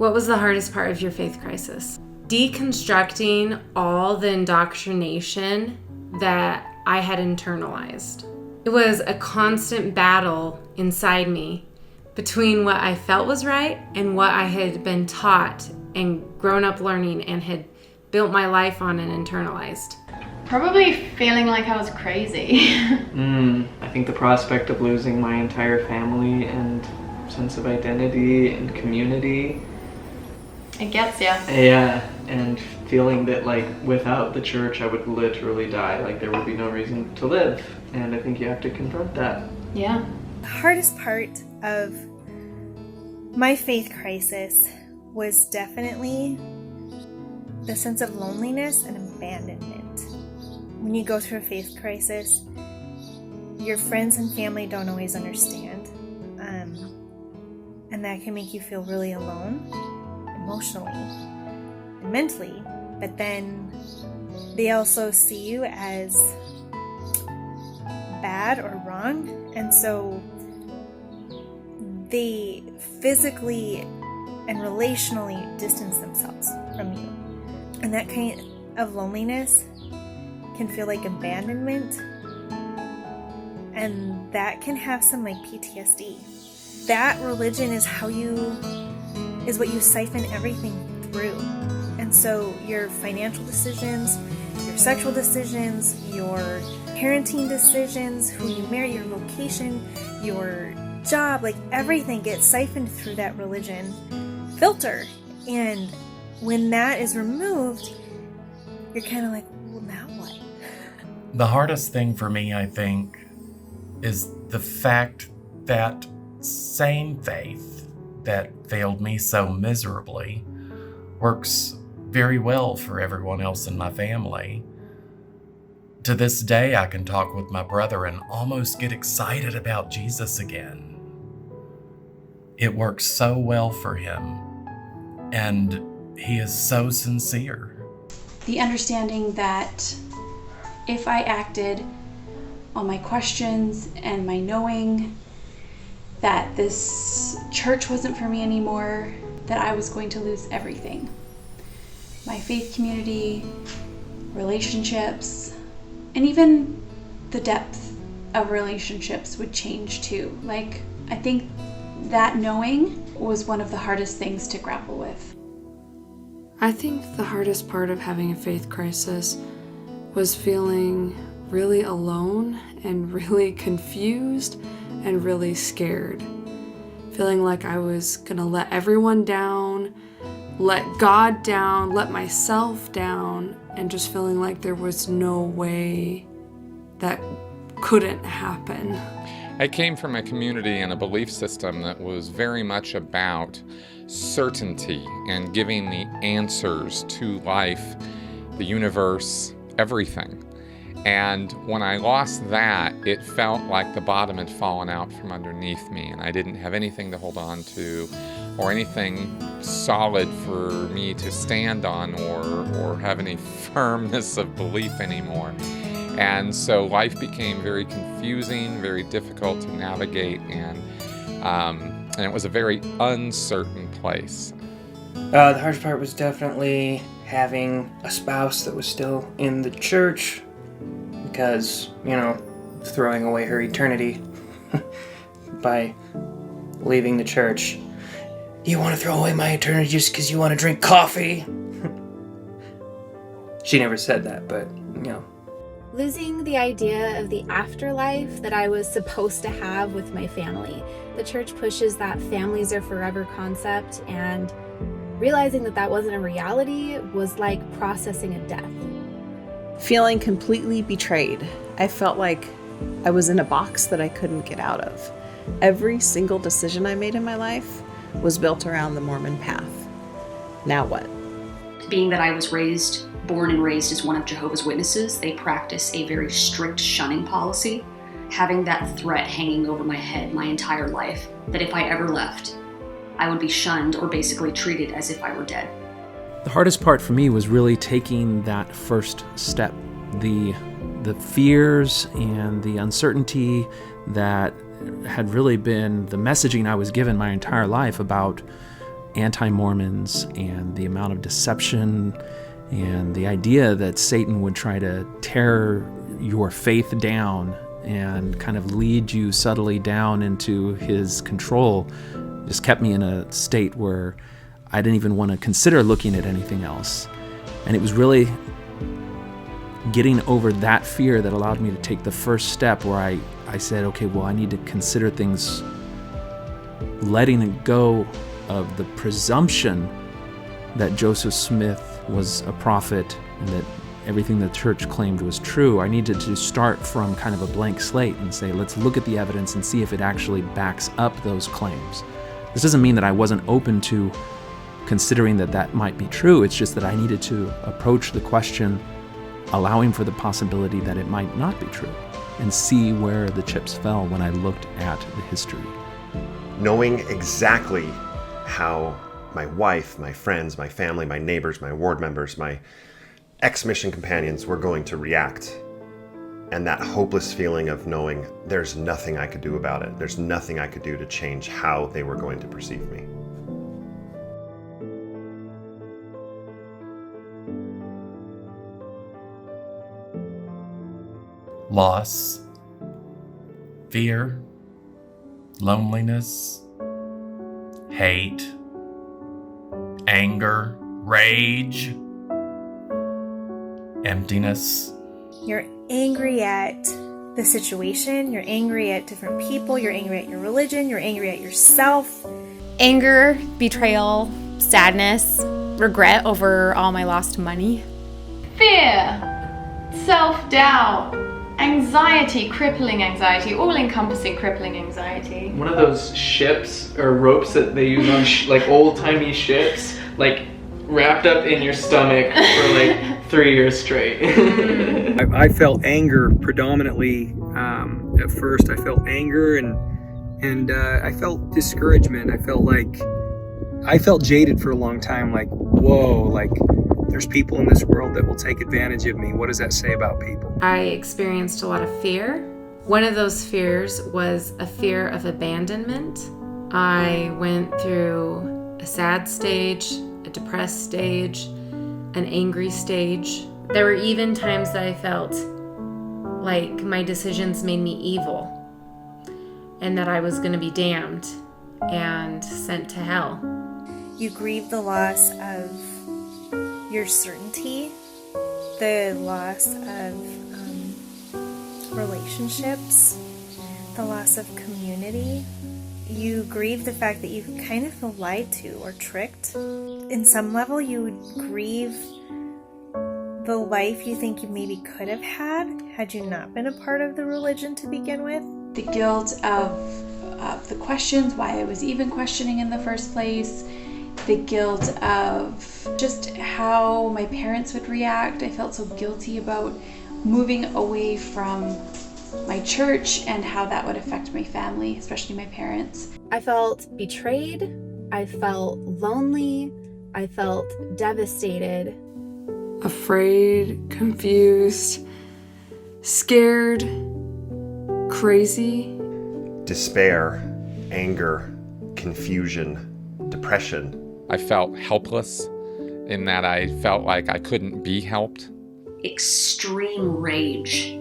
What was the hardest part of your faith crisis? Deconstructing all the indoctrination that I had internalized. It was a constant battle inside me between what I felt was right and what I had been taught and grown up learning and had built my life on and internalized. Probably feeling like I was crazy. I think the prospect of losing my entire family and sense of identity and community. It gets ya. Yeah, and feeling that like without the church I would literally die, like there would be no reason to live. And I think you have to confront that. Yeah. The hardest part of my faith crisis was definitely the sense of loneliness and abandonment. When you go through a faith crisis, your friends and family don't always understand. And that can make you feel really alone, emotionally and mentally. But then they also see you as bad or wrong. And so they physically and relationally distance themselves from you. And that kind of loneliness can feel like abandonment, and that can have some like PTSD. That religion is what you siphon everything through. And so your financial decisions, your sexual decisions, your parenting decisions, who you marry, your location, your job, like everything gets siphoned through that religion filter. And when that is removed, you're kind of like, well, now what? The hardest thing for me, I think, is the fact that same faith that failed me so miserably works very well for everyone else in my family. To this day, I can talk with my brother and almost get excited about Jesus again. It works so well for him, and he is so sincere. The understanding that if I acted on my questions and my knowing that this church wasn't for me anymore, that I was going to lose everything. My faith community, relationships, and even the depth of relationships would change too. Like, I think that knowing was one of the hardest things to grapple with. I think the hardest part of having a faith crisis was feeling really alone and really confused and really scared. Feeling like I was gonna let everyone down, let God down, let myself down, and just feeling like there was no way that couldn't happen. I came from a community and a belief system that was very much about certainty and giving the answers to life, the universe, everything. And when I lost that, it felt like the bottom had fallen out from underneath me, and I didn't have anything to hold on to or anything solid for me to stand on or have any firmness of belief anymore. And so life became very confusing, very difficult to navigate, and it was a very uncertain place. The hardest part was definitely having a spouse that was still in the church, because, throwing away her eternity by leaving the church. You want to throw away my eternity just because you want to drink coffee? She never said that, but, Losing the idea of the afterlife that I was supposed to have with my family. The church pushes that families are forever concept, and realizing that wasn't a reality was like processing a death. Feeling completely betrayed. I felt like I was in a box that I couldn't get out of. Every single decision I made in my life was built around the Mormon path. Now what? Being that I was born and raised as one of Jehovah's Witnesses, they practice a very strict shunning policy. Having that threat hanging over my head my entire life, that if I ever left, I would be shunned or basically treated as if I were dead. The hardest part for me was really taking that first step. The fears and the uncertainty that had really been the messaging I was given my entire life about anti-Mormons and the amount of deception and the idea that Satan would try to tear your faith down and kind of lead you subtly down into his control just kept me in a state where I didn't even want to consider looking at anything else. And it was really getting over that fear that allowed me to take the first step where I said, okay, well, I need to consider things, letting go of the presumption that Joseph Smith was a prophet and that everything the church claimed was true. I needed to start from kind of a blank slate and say, let's look at the evidence and see if it actually backs up those claims. This doesn't mean that I wasn't open to considering that that might be true. It's just that I needed to approach the question allowing for the possibility that it might not be true and see where the chips fell when I looked at the history. Knowing exactly how my wife, my friends, my family, my neighbors, my ward members, my ex-mission companions were going to react. And that hopeless feeling of knowing there's nothing I could do about it. There's nothing I could do to change how they were going to perceive me. Loss, fear, loneliness, hate, anger, rage, emptiness. You're angry at the situation, you're angry at different people, you're angry at your religion, you're angry at yourself. Anger, betrayal, sadness, regret over all my lost money. Fear, self-doubt, anxiety, crippling anxiety, all-encompassing crippling anxiety. One of those ships or ropes that they use on like old-timey ships, like wrapped up in your stomach for like 3 years straight. I felt anger predominantly. At first, I felt anger and I felt discouragement. I felt jaded for a long time. Like, whoa, like there's people in this world that will take advantage of me. What does that say about people? I experienced a lot of fear. One of those fears was a fear of abandonment. I went through a sad stage, a depressed stage, an angry stage. There were even times that I felt like my decisions made me evil and that I was going to be damned and sent to hell. You grieve the loss of your certainty, the loss of relationships, the loss of community. You grieve the fact that you kind of feel lied to or tricked. In some level, you would grieve the life you think you maybe could have had you not been a part of the religion to begin with. The guilt of the questions, why I was even questioning in the first place, the guilt of just how my parents would react. I felt so guilty about moving away from my church and how that would affect my family, especially my parents. I felt betrayed, I felt lonely, I felt devastated. Afraid, confused, scared, crazy. Despair, anger, confusion, depression. I felt helpless in that I felt like I couldn't be helped. Extreme rage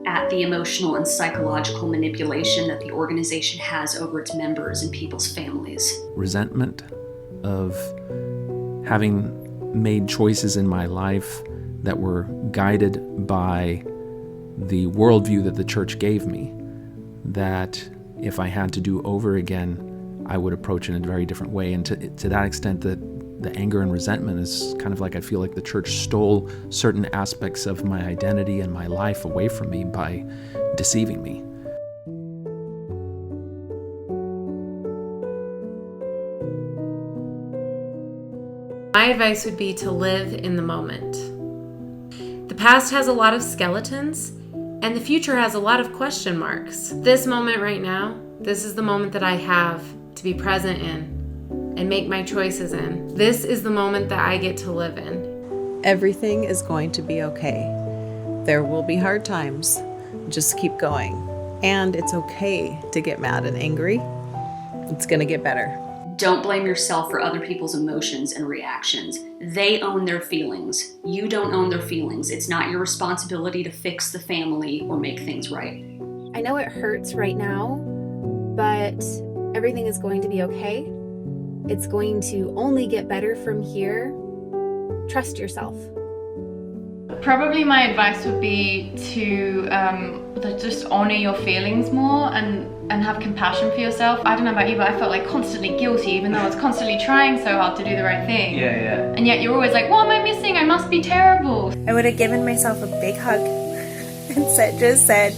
at the emotional and psychological manipulation that the organization has over its members and people's families. Resentment of having made choices in my life that were guided by the worldview that the church gave me, that if I had to do over again, I would approach it in a very different way. And to that extent, the anger and resentment is kind of like I feel like the church stole certain aspects of my identity and my life away from me by deceiving me. My advice would be to live in the moment. The past has a lot of skeletons, and the future has a lot of question marks. This moment right now, this is the moment that I have to be present in and make my choices in. This is the moment that I get to live in. Everything is going to be okay. There will be hard times. Just keep going. And it's okay to get mad and angry. It's going to get better. Don't blame yourself for other people's emotions and reactions. They own their feelings. You don't own their feelings. It's not your responsibility to fix the family or make things right. I know it hurts right now, but everything is going to be okay. It's going to only get better from here. Trust yourself. Probably my advice would be to just honor your feelings more and have compassion for yourself. I don't know about you, but I felt like constantly guilty, even though I was constantly trying so hard to do the right thing. Yeah. And yet you're always like, what am I missing? I must be terrible. I would have given myself a big hug and just said,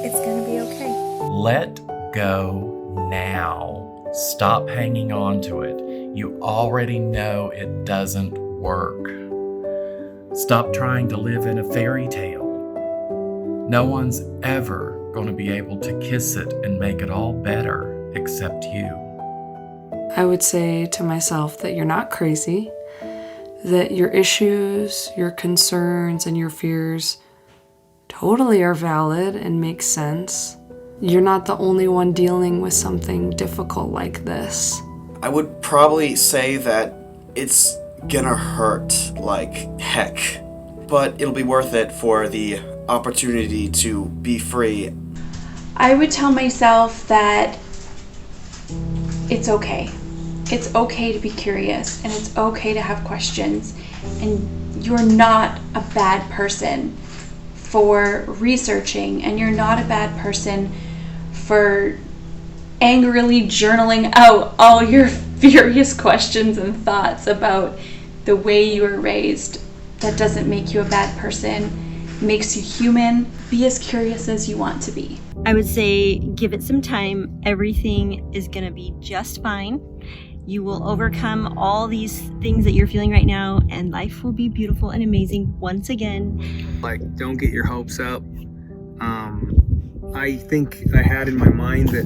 it's gonna be okay. Let go now. Stop hanging on to it. You already know it doesn't work. Stop trying to live in a fairy tale. No one's ever going to be able to kiss it and make it all better except you. I would say to myself that you're not crazy, that your issues, your concerns, and your fears totally are valid and make sense. You're not the only one dealing with something difficult like this. I would probably say that it's gonna hurt like heck, but it'll be worth it for the opportunity to be free. I would tell myself that it's okay. It's okay to be curious, and it's okay to have questions, and you're not a bad person for researching, and you're not a bad person for angrily journaling out all your furious questions and thoughts about the way you were raised. That doesn't make you a bad person. It makes you human. Be as curious as you want to be. I would say give it some time. Everything is going to be just fine. You will overcome all these things that you're feeling right now, and life will be beautiful and amazing once again. Like, don't get your hopes up. I think I had in my mind that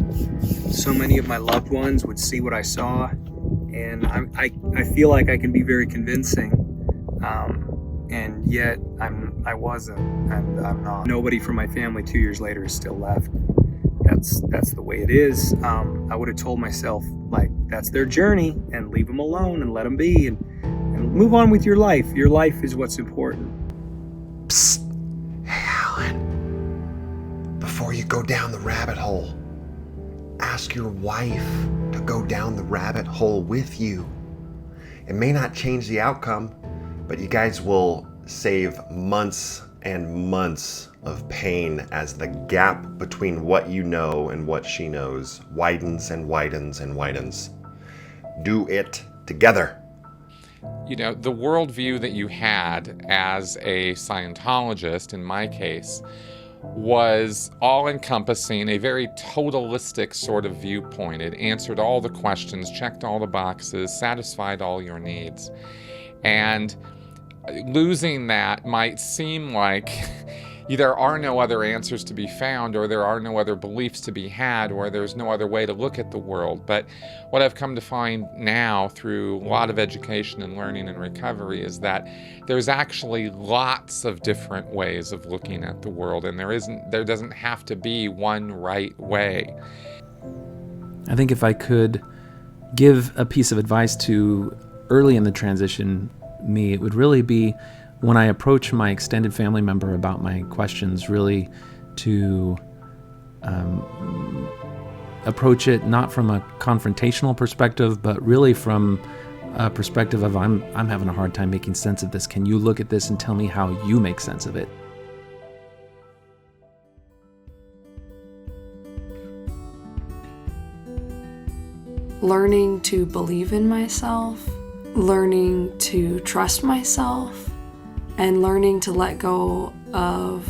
so many of my loved ones would see what I saw, and I feel like I can be very convincing, and yet I wasn't, and I'm not. Nobody from my family 2 years later is still left. That's the way it is. I would have told myself, like, that's their journey, and leave them alone and let them be, and move on with your life. Your life is what's important. Psst. Hey, Alan. Before you go down the rabbit hole, ask your wife to go down the rabbit hole with you. It may not change the outcome, but you guys will save months and months of pain as the gap between what you know and what she knows widens and widens and widens. Do it together. You know, the worldview that you had as a Scientologist, in my case, was all-encompassing, a very totalistic sort of viewpoint. It answered all the questions, checked all the boxes, satisfied all your needs. And losing that might seem like there are no other answers to be found, or there are no other beliefs to be had, or there's no other way to look at the world. But what I've come to find now through a lot of education and learning and recovery is that there's actually lots of different ways of looking at the world, and there doesn't have to be one right way. I think if I could give a piece of advice to early in the transition me, it would really be when I approach my extended family member about my questions, really to approach it not from a confrontational perspective, but really from a perspective of I'm having a hard time making sense of this. Can you look at this and tell me how you make sense of it? Learning to believe in myself, learning to trust myself, and learning to let go of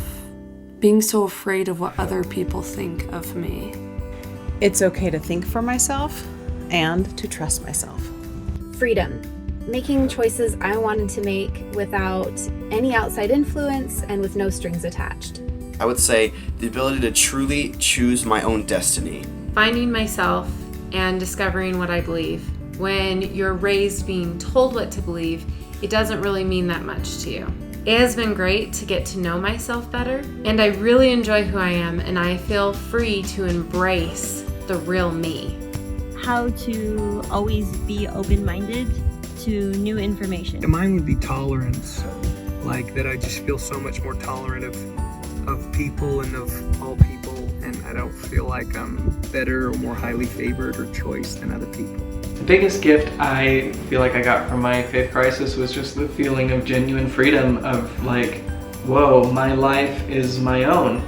being so afraid of what other people think of me. It's okay to think for myself and to trust myself. Freedom. Making choices I wanted to make without any outside influence and with no strings attached. I would say the ability to truly choose my own destiny. Finding myself and discovering what I believe. When you're raised being told what to believe, it doesn't really mean that much to you. It has been great to get to know myself better, and I really enjoy who I am, and I feel free to embrace the real me. how to always be open-minded to new information. Mine would be tolerance, like that I just feel so much more tolerant of people and of all people, and I don't feel like I'm better or more highly favored or choice than other people. The biggest gift I feel like I got from my faith crisis was just the feeling of genuine freedom of like, whoa, my life is my own.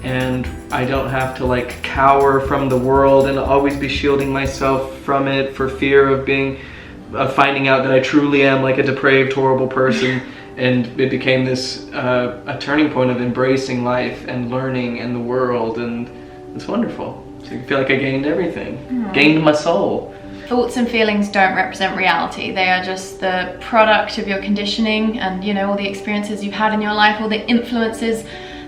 And I don't have to like cower from the world and always be shielding myself from it for fear of finding out that I truly am like a depraved, horrible person. And it became this a turning point of embracing life and learning and the world, and it's wonderful. So I feel like I gained everything, gained my soul. Thoughts and feelings don't represent reality. They are just the product of your conditioning and, you know, all the experiences you've had in your life, all the influences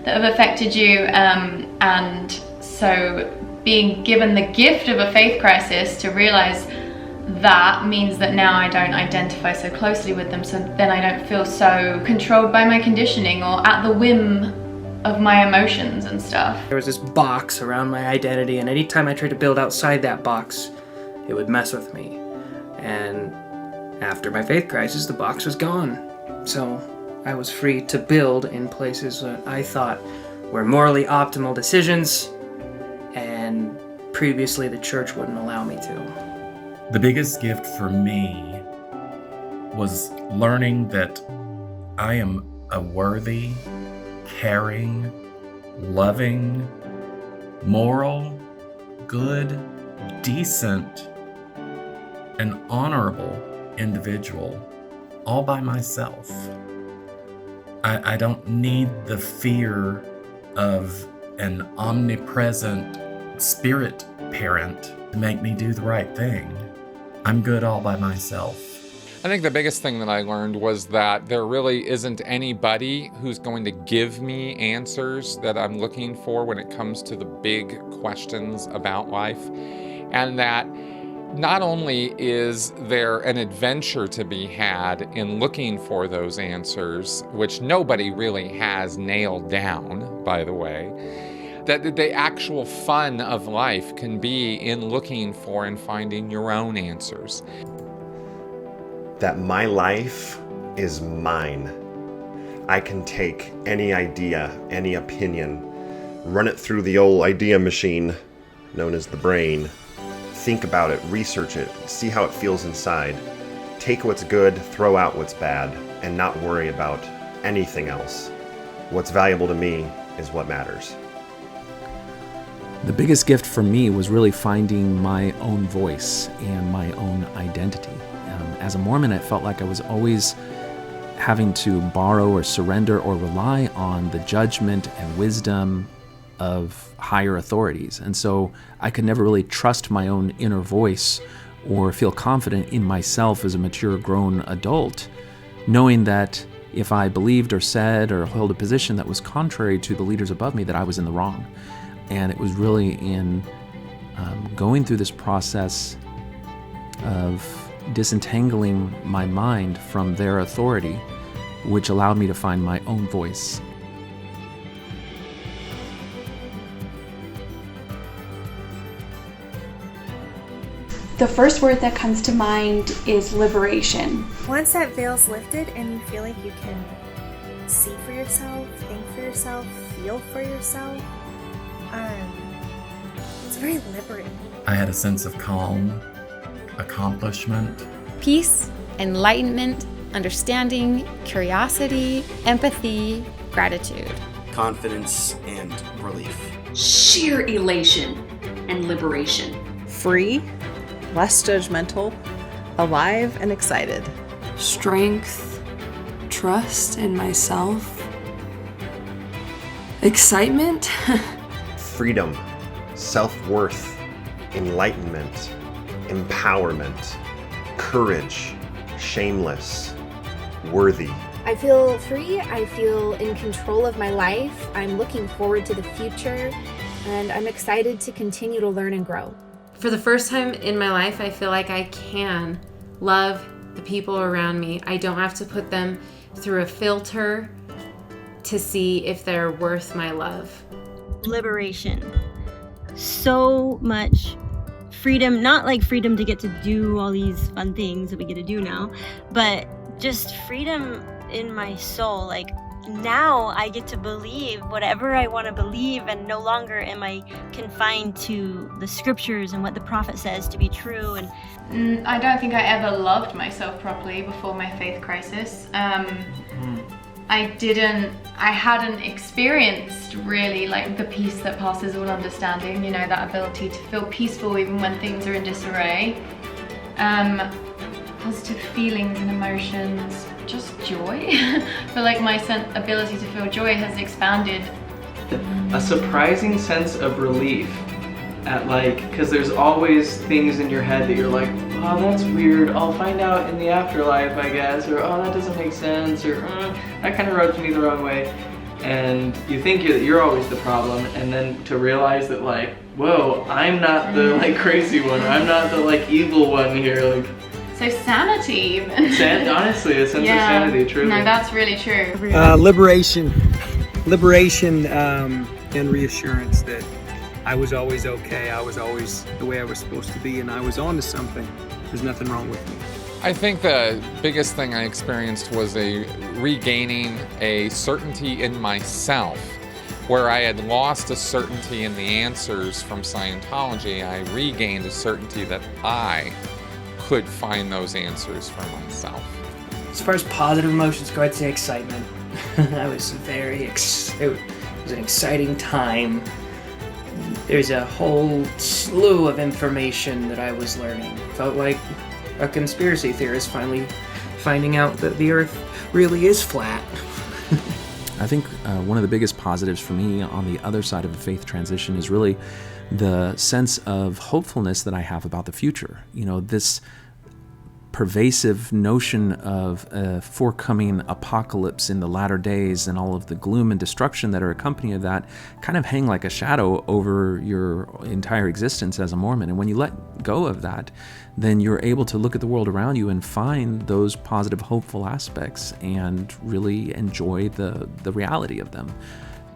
that have affected you. And so being given the gift of a faith crisis to realize that means that now I don't identify so closely with them, so then I don't feel so controlled by my conditioning or at the whim of my emotions and stuff. There was this box around my identity, and anytime I tried to build outside that box, it would mess with me. And after my faith crisis, the box was gone. So I was free to build in places that I thought were morally optimal decisions, and previously the church wouldn't allow me to. The biggest gift for me was learning that I am a worthy, caring, loving, moral, good, decent, and honorable individual all by myself. I don't need the fear of an omnipresent spirit parent to make me do the right thing. I'm good all by myself. I think the biggest thing that I learned was that there really isn't anybody who's going to give me answers that I'm looking for when it comes to the big questions about life. And that not only is there an adventure to be had in looking for those answers, which nobody really has nailed down, by the way, that the actual fun of life can be in looking for and finding your own answers. That my life is mine. I can take any idea, any opinion, run it through the old idea machine known as the brain, think about it, research it, see how it feels inside, take what's good, throw out what's bad, and not worry about anything else. What's valuable to me is what matters. The biggest gift for me was really finding my own voice and my own identity. As a Mormon, I felt like I was always having to borrow or surrender or rely on the judgment and wisdom of higher authorities. And so I could never really trust my own inner voice or feel confident in myself as a mature, grown adult, knowing that if I believed or said or held a position that was contrary to the leaders above me, that I was in the wrong. And it was really in going through this process of disentangling my mind from their authority, which allowed me to find my own voice. The first word that comes to mind is liberation. Once that veil's lifted and you feel like you can see for yourself, think for yourself, feel for yourself, it's very liberating. I had a sense of calm, accomplishment, Peace, enlightenment, understanding, curiosity, empathy, gratitude. Confidence and relief. Sheer elation and liberation. Free, less judgmental, alive and excited. Strength, trust in myself, excitement. Freedom, self-worth, enlightenment, empowerment, courage, shameless, worthy. I feel free, I feel in control of my life, I'm looking forward to the future, and I'm excited to continue to learn and grow. For the first time in my life, I feel like I can love the people around me. I don't have to put them through a filter to see if they're worth my love. Liberation. So much freedom, not like freedom to get to do all these fun things that we get to do now, but just freedom in my soul. Like, now I get to believe whatever I want to believe, and no longer am I confined to the scriptures and what the prophet says to be true. And I don't think I ever loved myself properly before my faith crisis. I hadn't experienced really like the peace that passes all understanding, you know, that ability to feel peaceful even when things are in disarray. Positive feelings and emotions, just joy. I feel like my ability to feel joy has expanded. A surprising sense of relief at because there's always things in your head that you're like, oh, that's weird, I'll find out in the afterlife, I guess, or oh, that doesn't make sense, or that kind of rubs me the wrong way. And you think you're always the problem, and then to realize that whoa, I'm not the crazy one, or I'm not the evil one here, So sanity even. Honestly, a sense of sanity, truly. No, that's really true. Liberation and reassurance that I was always okay, I was always the way I was supposed to be, and I was on to something. There's nothing wrong with me. I think the biggest thing I experienced was regaining a certainty in myself. Where I had lost a certainty in the answers from Scientology, I regained a certainty that I could find those answers for myself. As far as positive emotions go, I'd say excitement. I was it was an exciting time. There's a whole slew of information that I was learning. Felt like a conspiracy theorist finally finding out that the Earth really is flat. I think one of the biggest positives for me on the other side of a faith transition is really the sense of hopefulness that I have about the future. You know, this pervasive notion of a forthcoming apocalypse in the latter days and all of the gloom and destruction that are accompanying that kind of hang like a shadow over your entire existence as a Mormon. And when you let go of that, then you're able to look at the world around you and find those positive, hopeful aspects and really enjoy the reality of them.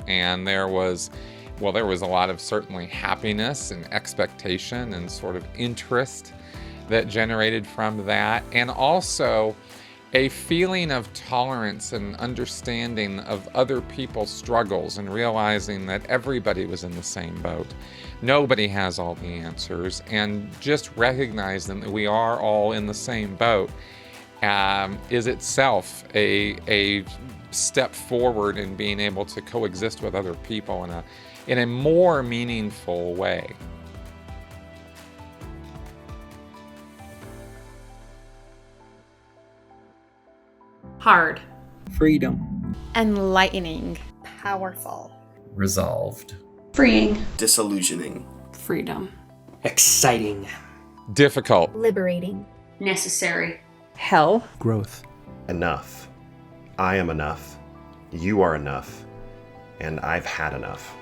And there was a lot of certainly happiness and expectation and sort of interest that generated from that, and also a feeling of tolerance and understanding of other people's struggles and realizing that everybody was in the same boat. Nobody has all the answers, and just recognizing that we are all in the same boat is itself a step forward in being able to coexist with other people in a more meaningful way. Hard. Freedom. Enlightening. Powerful. Resolved. Freeing. Disillusioning. Freedom. Exciting. Difficult. Liberating. Necessary. Hell. Growth. Enough. I am enough. You are enough. And I've had enough.